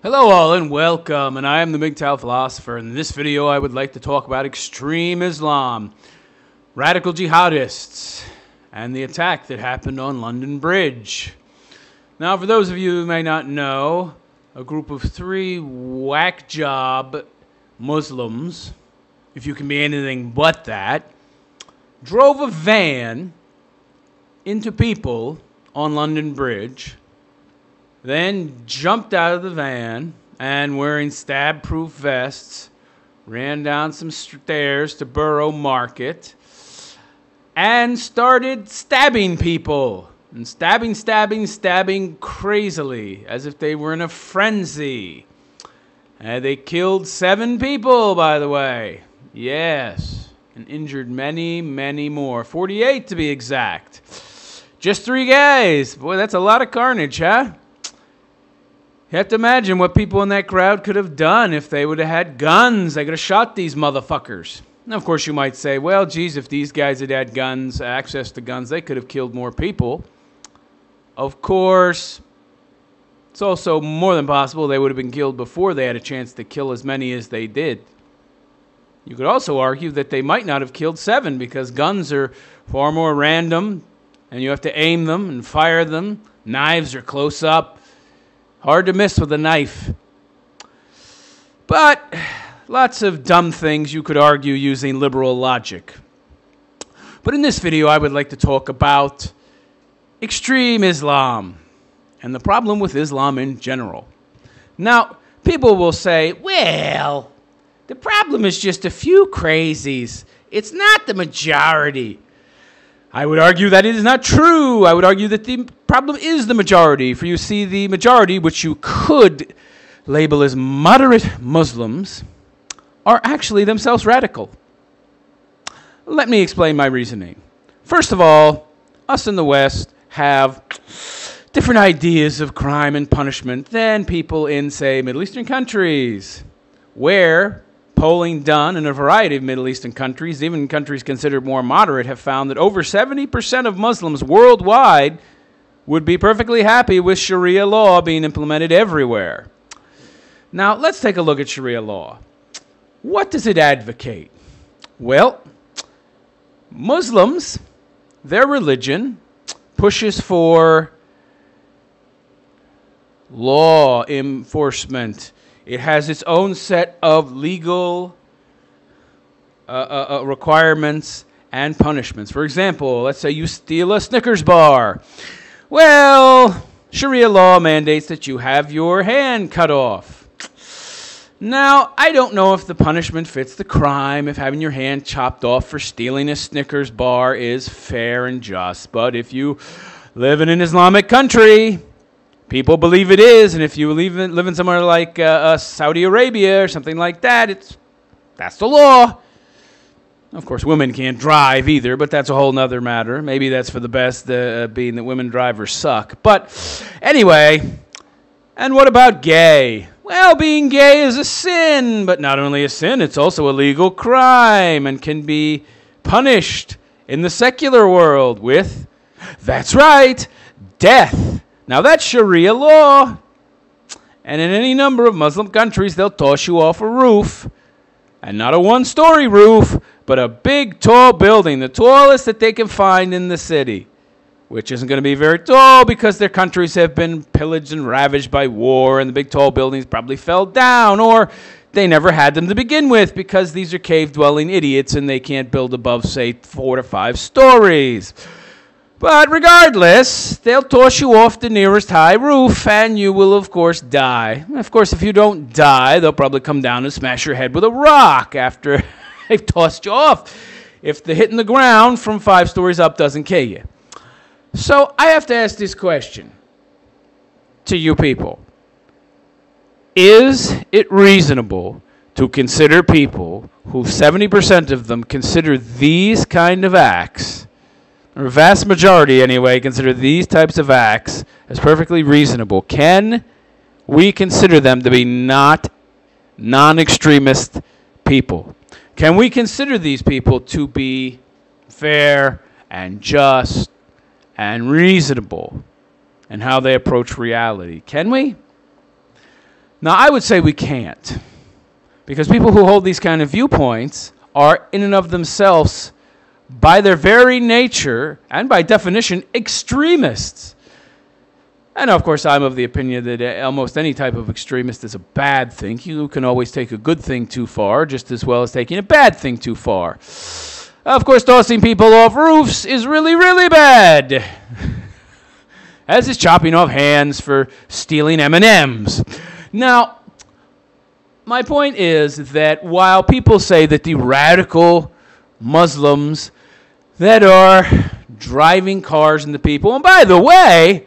Hello all and welcome, and I am the MGTOW philosopher. In this video I would like to talk about extreme Islam, radical jihadists, and the attack that happened on London Bridge. Now, for those of you who may not know, a group of 3 whack job Muslims, if you can be anything but that, drove a van into people on London Bridge, then jumped out of the van and, wearing stab-proof vests, ran down some stairs to Borough Market and started stabbing people. And stabbing crazily, as if they were in a frenzy. And they killed 7 people, by the way. Yes. And injured many, many more. 48 to be exact. Just 3 guys. Boy, that's a lot of carnage, huh? You have to imagine what people in that crowd could have done if they would have had guns. They could have shot these motherfuckers. Now, of course, you might say, well, geez, if these guys had had guns, access to guns, they could have killed more people. Of course, it's also more than possible they would have been killed before they had a chance to kill as many as they did. You could also argue that they might not have killed 7 because guns are far more random, and you have to aim them and fire them. Knives are close up. Hard to miss with a knife. But lots of dumb things you could argue using liberal logic. But in this video, I would like to talk about extreme Islam and the problem with Islam in general. Now, people will say, well, the problem is just a few crazies. It's not the majority. I would argue that it is not true. I would argue that the problem is the majority. For you see, the majority, which you could label as moderate Muslims, are actually themselves radical. Let me explain my reasoning. First of all, us in the West have different ideas of crime and punishment than people in, say, Middle Eastern countries, where polling done in a variety of Middle Eastern countries, even countries considered more moderate, have found that over 70% of Muslims worldwide would be perfectly happy with Sharia law being implemented everywhere. Now, let's take a look at Sharia law. What does it advocate? Well, Muslims, their religion, pushes for law enforcement. It has its own set of legal requirements and punishments. For example, let's say you steal a Snickers bar. Well, Sharia law mandates that you have your hand cut off. Now, I don't know if the punishment fits the crime, if having your hand chopped off for stealing a Snickers bar is fair and just. But if you live in an Islamic country, people believe it is, and if you live in somewhere like Saudi Arabia or something like that, that's the law. Of course, women can't drive either, but that's a whole nother matter. Maybe that's for the best, being that women drivers suck. But anyway, and what about gay? Well, being gay is a sin, but not only a sin, it's also a legal crime and can be punished in the secular world with, that's right, death. Now, that's Sharia law. And in any number of Muslim countries, they'll toss you off a roof. And not a 1-story roof, but a big, tall building, the tallest that they can find in the city, which isn't going to be very tall because their countries have been pillaged and ravaged by war, and the big, tall buildings probably fell down, or they never had them to begin with because these are cave-dwelling idiots and they can't build above, say, 4 to 5 stories. But regardless, they'll toss you off the nearest high roof, and you will, of course, die. Of course, if you don't die, they'll probably come down and smash your head with a rock after they've tossed you off, if the hitting the ground from 5 stories up doesn't kill you. So I have to ask this question to you people. Is it reasonable to consider people who 70% of them consider these kind of acts, or a vast majority anyway, consider these types of acts as perfectly reasonable? Can we consider them to be not non-extremist people? Can we consider these people to be fair and just and reasonable in how they approach reality? Can we? Now, I would say we can't, because people who hold these kind of viewpoints are in and of themselves, by their very nature and by definition, extremists. And of course, I'm of the opinion that almost any type of extremist is a bad thing. You can always take a good thing too far, just as well as taking a bad thing too far. Of course, tossing people off roofs is really, really bad, as is chopping off hands for stealing M&Ms. Now, my point is that while people say that the radical Muslims that are driving cars into people, and by the way,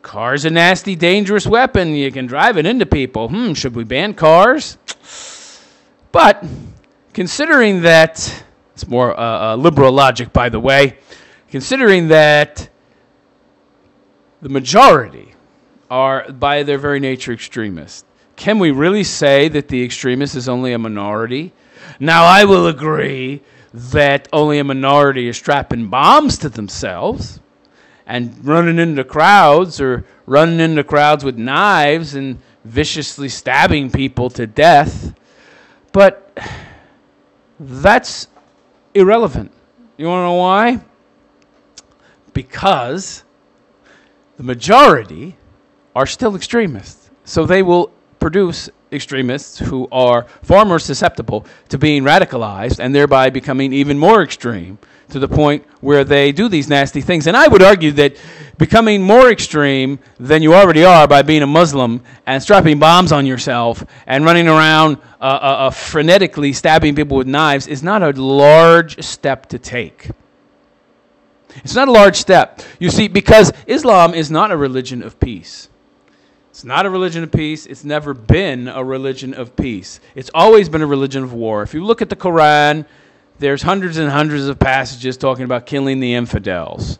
car's a nasty, dangerous weapon. You can drive it into people. Should we ban cars? But considering that, it's more liberal logic, by the way, considering that the majority are, by their very nature, extremists, can we really say that the extremist is only a minority? Now, I will agree that only a minority is strapping bombs to themselves and running into crowds, or running into crowds with knives and viciously stabbing people to death. But that's irrelevant. You want to know why? Because the majority are still extremists. So they will produce extremists who are far more susceptible to being radicalized and thereby becoming even more extreme, to the point where they do these nasty things. And I would argue that becoming more extreme than you already are by being a Muslim and strapping bombs on yourself and running around frenetically stabbing people with knives is not a large step to take. It's not a large step. You see, because Islam is not a religion of peace. It's not a religion of peace. It's never been a religion of peace. It's always been a religion of war. If you look at the Koran, there's hundreds and hundreds of passages talking about killing the infidels,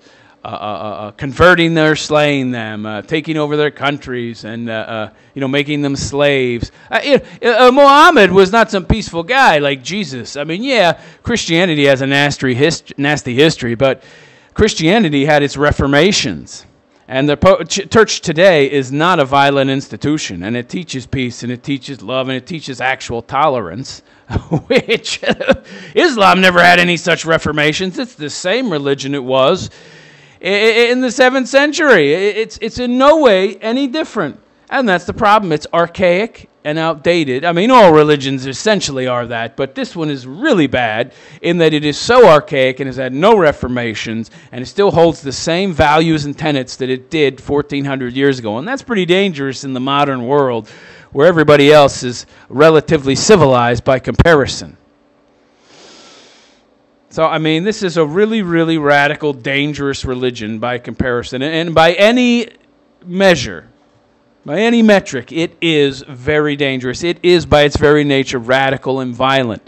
converting them, slaying them, taking over their countries, and making them slaves. Muhammad was not some peaceful guy like Jesus. I mean, yeah, Christianity has a nasty history, but Christianity had its reformations. And the church today is not a violent institution, and it teaches peace, and it teaches love, and it teaches actual tolerance, which Islam never had any such reformations. It's the same religion it was in the 7th century. It's in no way any different, and that's the problem. It's archaic and outdated. I mean, all religions essentially are that, but this one is really bad in that it is so archaic and has had no reformations, and it still holds the same values and tenets that it did 1,400 years ago. And that's pretty dangerous in the modern world, where everybody else is relatively civilized by comparison. So, I mean, this is a really, really radical, dangerous religion by comparison. And by any measure, by any metric, it is very dangerous. It is, by its very nature, radical and violent.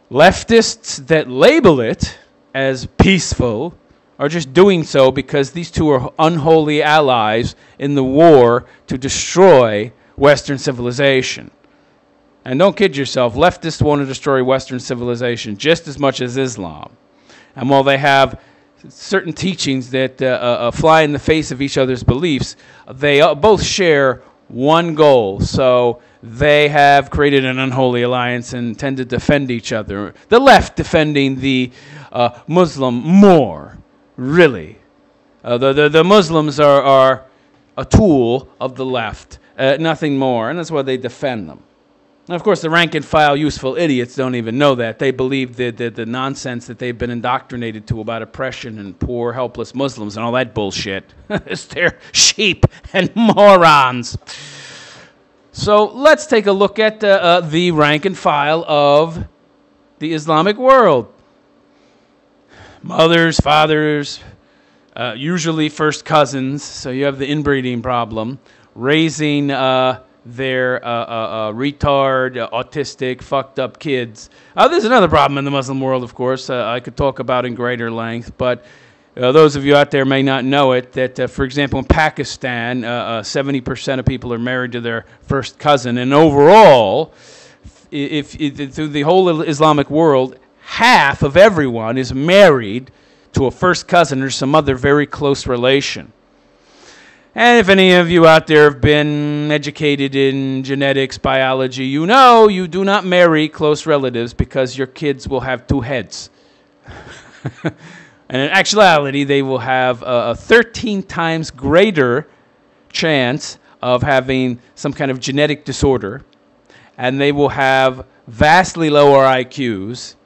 Leftists that label it as peaceful are just doing so because these two are unholy allies in the war to destroy Western civilization. And don't kid yourself, leftists want to destroy Western civilization just as much as Islam. And while they have certain teachings that fly in the face of each other's beliefs, they both share one goal. So they have created an unholy alliance and tend to defend each other. The left defending the Muslim more, really. The Muslims are a tool of the left, nothing more, and that's why they defend them. And of course, the rank-and-file useful idiots don't even know that. They believe the nonsense that they've been indoctrinated to about oppression and poor, helpless Muslims and all that bullshit. They're sheep and morons. So let's take a look at the rank-and-file of the Islamic world. Mothers, fathers, usually first cousins, so you have the inbreeding problem, raising their retard, autistic, fucked up kids. There's another problem in the Muslim world, of course, I could talk about in greater length, but those of you out there may not know it, that, for example, in Pakistan, 70% of people are married to their first cousin, and overall, if through the whole Islamic world, half of everyone is married to a first cousin or some other very close relation. And if any of you out there have been educated in genetics, biology, you know you do not marry close relatives because your kids will have two heads. And in actuality, they will have a 13 times greater chance of having some kind of genetic disorder, and they will have vastly lower IQs,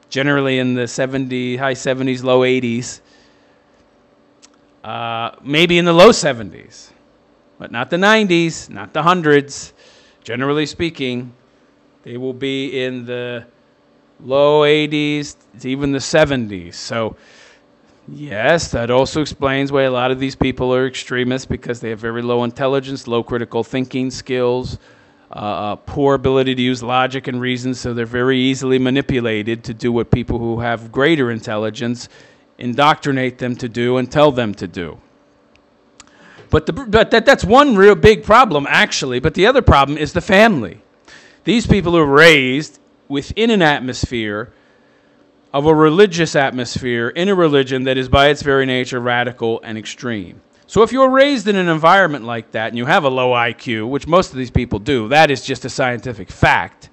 generally in the high 70s, low 80s, maybe in the low 70s, but not the 90s, not the hundreds. Generally speaking, they will be in the low 80s, even the 70s. So, yes, that also explains why a lot of these people are extremists, because they have very low intelligence, low critical thinking skills, poor ability to use logic and reason, so they're very easily manipulated to do what people who have greater intelligence indoctrinate them to do and tell them to do. But that's one real big problem, actually. But the other problem is the family. These people are raised within an atmosphere of a religious atmosphere in a religion that is by its very nature radical and extreme. So if you're raised in an environment like that and you have a low IQ, which most of these people do, that is just a scientific fact,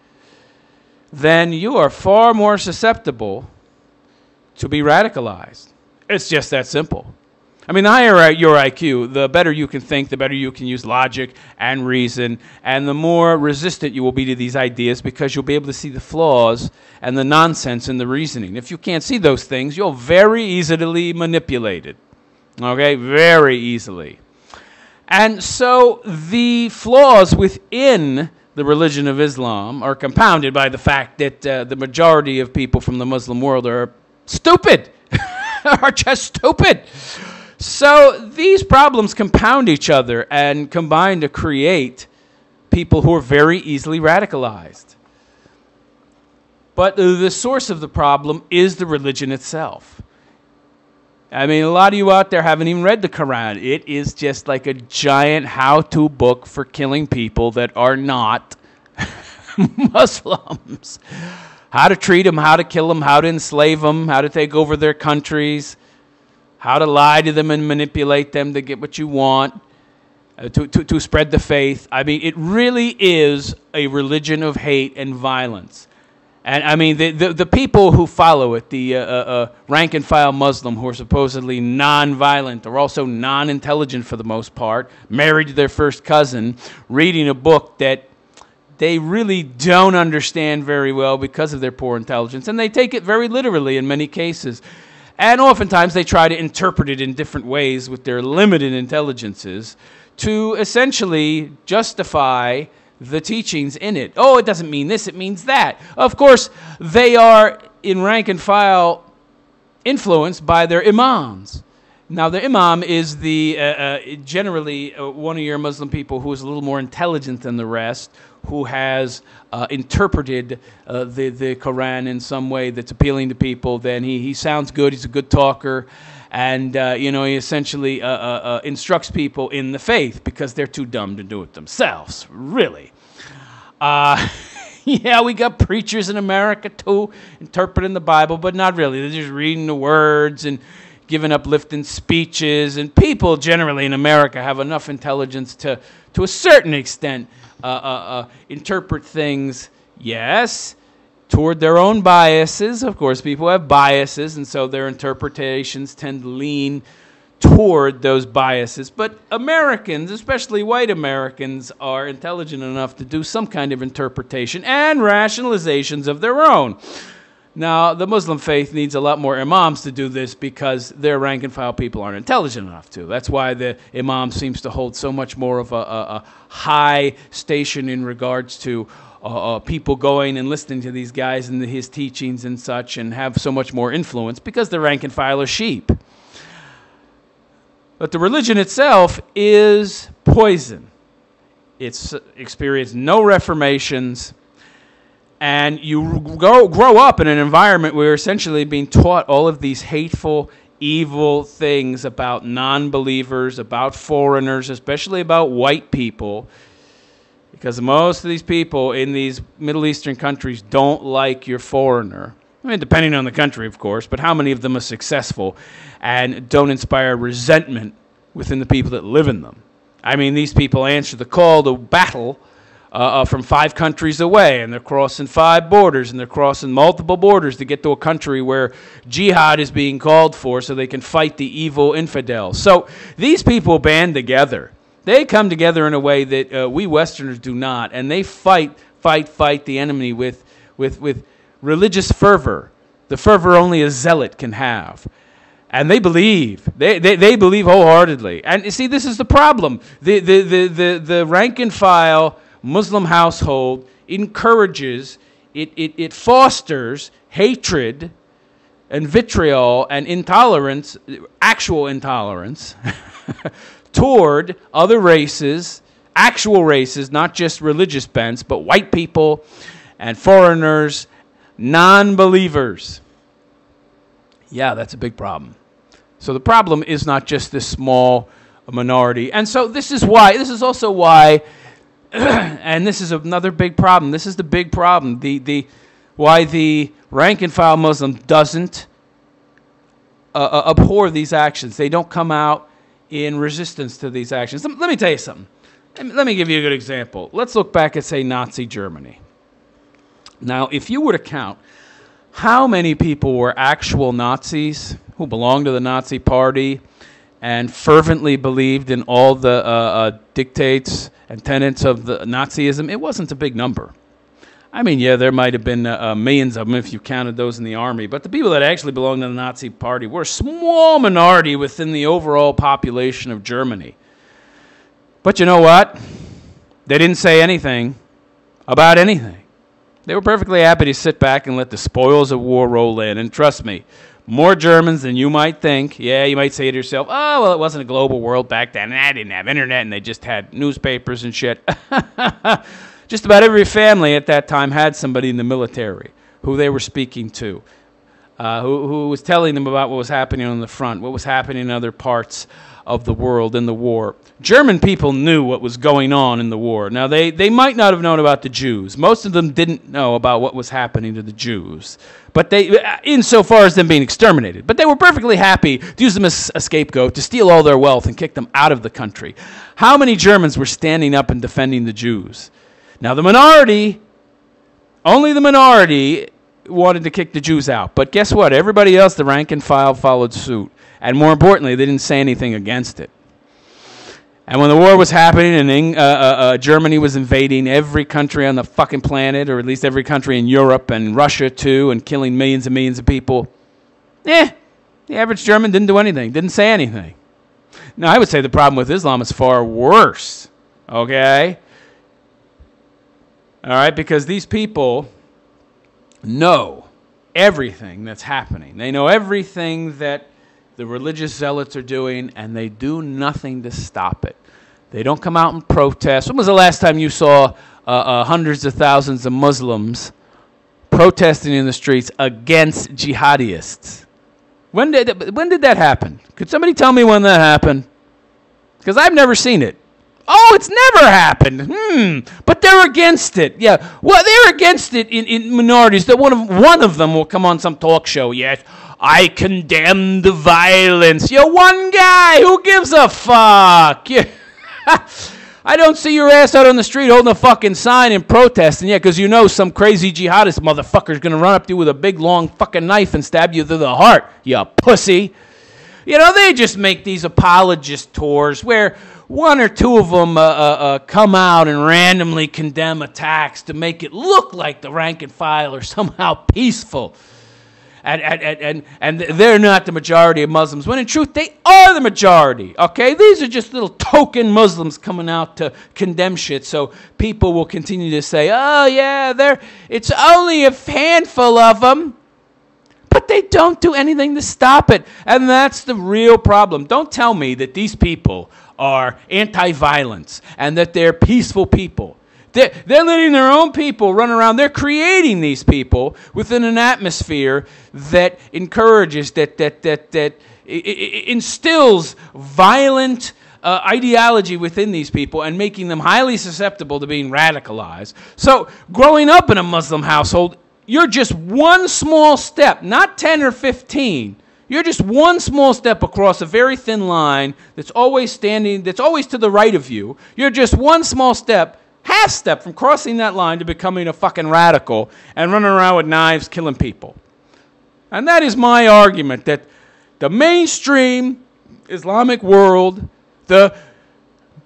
then you are far more susceptible to be radicalized. It's just that simple. I mean, the higher your IQ, the better you can think, the better you can use logic and reason, and the more resistant you will be to these ideas, because you'll be able to see the flaws and the nonsense in the reasoning. If you can't see those things, you'll very easily manipulate it. Okay? Very easily. And so the flaws within the religion of Islam are compounded by the fact that the majority of people from the Muslim world are stupid, are just stupid. So these problems compound each other and combine to create people who are very easily radicalized. But the source of the problem is the religion itself. I mean, a lot of you out there haven't even read the Koran. It is just like a giant how-to book for killing people that are not Muslims. How to treat them, how to kill them, how to enslave them, how to take over their countries, how to lie to them and manipulate them to get what you want, to spread the faith. I mean, it really is a religion of hate and violence. And I mean, the people who follow it, the rank-and-file Muslim who are supposedly non-violent, are also non-intelligent for the most part, married to their first cousin, reading a book that they really don't understand very well because of their poor intelligence, and they take it very literally in many cases. And oftentimes they try to interpret it in different ways with their limited intelligences to essentially justify the teachings in it. Oh, it doesn't mean this, it means that. Of course, they are in rank and file influenced by their imams. Now, the imam is generally one of your Muslim people who is a little more intelligent than the rest, who has interpreted the Koran in some way that's appealing to people. Then he sounds good, he's a good talker, and he essentially instructs people in the faith because they're too dumb to do it themselves, really. Yeah, we got preachers in America too, interpreting the Bible, but not really. They're just reading the words and giving uplifting speeches, and people generally in America have enough intelligence to a certain extent interpret things, yes, toward their own biases. Of course, people have biases, and so their interpretations tend to lean toward those biases. But Americans, especially white Americans, are intelligent enough to do some kind of interpretation and rationalizations of their own. Now, the Muslim faith needs a lot more imams to do this because their rank-and-file people aren't intelligent enough to. That's why the imam seems to hold so much more of a high station in regards to people going and listening to these guys and his teachings and such, and have so much more influence because the rank-and-file are sheep. But the religion itself is poison. It's experienced no reformations. And you grow up in an environment where you're essentially being taught all of these hateful, evil things about non-believers, about foreigners, especially about white people, because most of these people in these Middle Eastern countries don't like your foreigner. I mean, depending on the country, of course, but how many of them are successful and don't inspire resentment within the people that live in them. I mean, these people answer the call to battle from 5 countries away, and they're crossing 5 borders, and they're crossing multiple borders to get to a country where jihad is being called for so they can fight the evil infidels. So these people band together. They come together in a way that we Westerners do not, and they fight the enemy with religious fervor, the fervor only a zealot can have. And they believe. They believe wholeheartedly. And you see, this is the problem. The rank and file Muslim household encourages, it fosters hatred and vitriol and intolerance, actual intolerance, toward other races, actual races, not just religious bents, but white people and foreigners, non-believers. Yeah, that's a big problem. So the problem is not just this small minority. And so this is also why, and this is another big problem. This is the big problem. Why the rank and file Muslim doesn't abhor these actions. They don't come out in resistance to these actions. Let me tell you something. Let me give you a good example. Let's look back at, say, Nazi Germany. Now, if you were to count how many people were actual Nazis who belonged to the Nazi Party and fervently believed in all the dictates and tenets of the Nazism, it wasn't a big number. I mean, yeah, there might have been millions of them if you counted those in the army, but the people that actually belonged to the Nazi Party were a small minority within the overall population of Germany. But you know what? They didn't say anything about anything. They were perfectly happy to sit back and let the spoils of war roll in. And trust me, more Germans than you might think. Yeah, you might say to yourself, oh, well, it wasn't a global world back then, and I didn't have internet, and they just had newspapers and shit. Just about every family at that time had somebody in the military who they were speaking to, who was telling them about what was happening on the front, what was happening in other parts of the world in the war. German people knew what was going on in the war. Now, they might not have known about the Jews. Most of them didn't know about what was happening to the Jews, but insofar as them being exterminated. But they were perfectly happy to use them as a scapegoat, to steal all their wealth and kick them out of the country. How many Germans were standing up and defending the Jews? Now, the minority, only the minority wanted to kick the Jews out. But guess what? Everybody else, the rank and file, followed suit. And more importantly, they didn't say anything against it. And when the war was happening and Germany was invading every country on the fucking planet, or at least every country in Europe and Russia too, and killing millions and millions of people, the average German didn't do anything, didn't say anything. Now, I would say the problem with Islam is far worse, okay? All right, because these people know everything that's happening. They know everything that the religious zealots are doing, and they do nothing to stop it. They don't come out and protest. When was the last time you saw hundreds of thousands of Muslims protesting in the streets against jihadists? When did that happen? Could somebody tell me when that happened? Because I've never seen it. Oh, it's never happened. But they're against it. Yeah, well, they're against it in minorities. That one of them will come on some talk show. Yes, I condemn the violence. You're one guy. Who gives a fuck? I don't see your ass out on the street holding a fucking sign and protesting. Yeah, because you know some crazy jihadist motherfucker's going to run up to you with a big, long fucking knife and stab you through the heart, you pussy. You know, they just make these apologist tours where one or two of them come out and randomly condemn attacks to make it look like the rank and file are somehow peaceful. And they're not the majority of Muslims, when in truth they are the majority, okay? These are just little token Muslims coming out to condemn shit, so people will continue to say, oh yeah, it's only a handful of them. But they don't do anything to stop it. And that's the real problem. Don't tell me that these people are anti-violence and that they're peaceful people. They're letting their own people run around. They're creating these people within an atmosphere that encourages, that instills violent ideology within these people and making them highly susceptible to being radicalized. So growing up in a Muslim household, you're just one small step, not 10 or 15. You're just one small step across a very thin line that's always standing, that's always to the right of you. You're just one small step, half step from crossing that line to becoming a fucking radical and running around with knives killing people. And that is my argument, that the mainstream Islamic world, the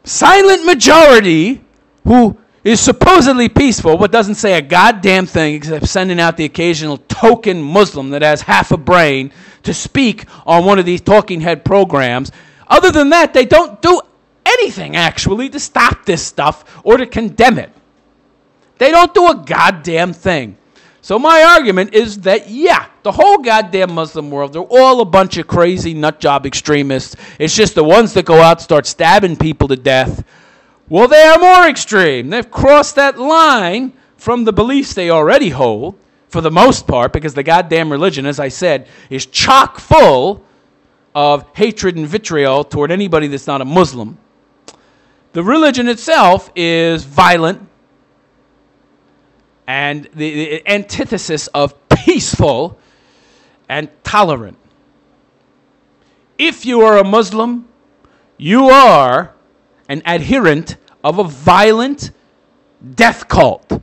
silent majority who is supposedly peaceful but doesn't say a goddamn thing except sending out the occasional token Muslim that has half a brain to speak on one of these talking head programs. Other than that, they don't do anything actually to stop this stuff or to condemn it. They don't do a goddamn thing. So my argument is that, yeah, the whole goddamn Muslim world, they're all a bunch of crazy nutjob extremists. It's just the ones that go out and start stabbing people to death. Well, they are more extreme. They've crossed that line from the beliefs they already hold, for the most part, because the goddamn religion, as I said, is chock full of hatred and vitriol toward anybody that's not a Muslim. The religion itself is violent and the antithesis of peaceful and tolerant. If you are a Muslim, you are an adherent of a violent death cult,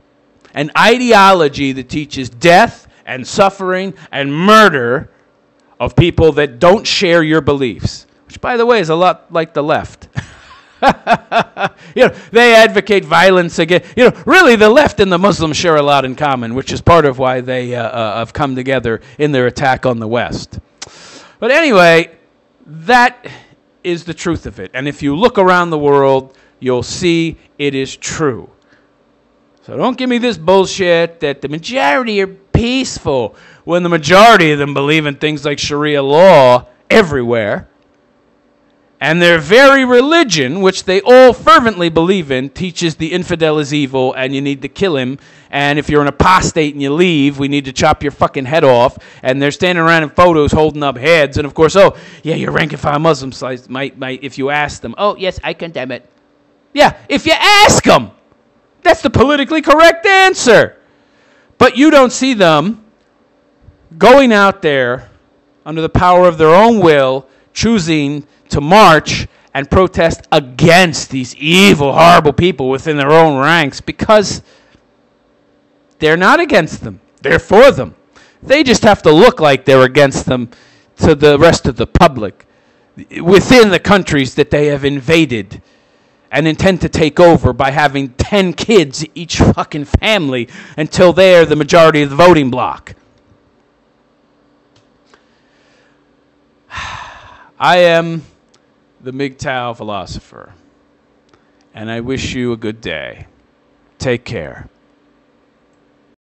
an ideology that teaches death and suffering and murder of people that don't share your beliefs, which, by the way, is a lot like the left. They advocate violence against, really the left and the Muslims share a lot in common, which is part of why they have come together in their attack on the West. But anyway, that is the truth of it. And if you look around the world, you'll see it is true. So don't give me this bullshit that the majority are peaceful when the majority of them believe in things like Sharia law everywhere. And their very religion, which they all fervently believe in, teaches the infidel is evil and you need to kill him. And if you're an apostate and you leave, we need to chop your fucking head off. And they're standing around in photos holding up heads. And of course, oh, yeah, your rank and file Muslims might, if you ask them, oh, yes, I condemn it. Yeah, if you ask them, that's the politically correct answer. But you don't see them going out there under the power of their own will, choosing to march and protest against these evil, horrible people within their own ranks, because they're not against them. They're for them. They just have to look like they're against them to the rest of the public within the countries that they have invaded and intend to take over by having 10 kids each fucking family until they're the majority of the voting bloc. I am the MGTOW philosopher, and I wish you a good day. Take care.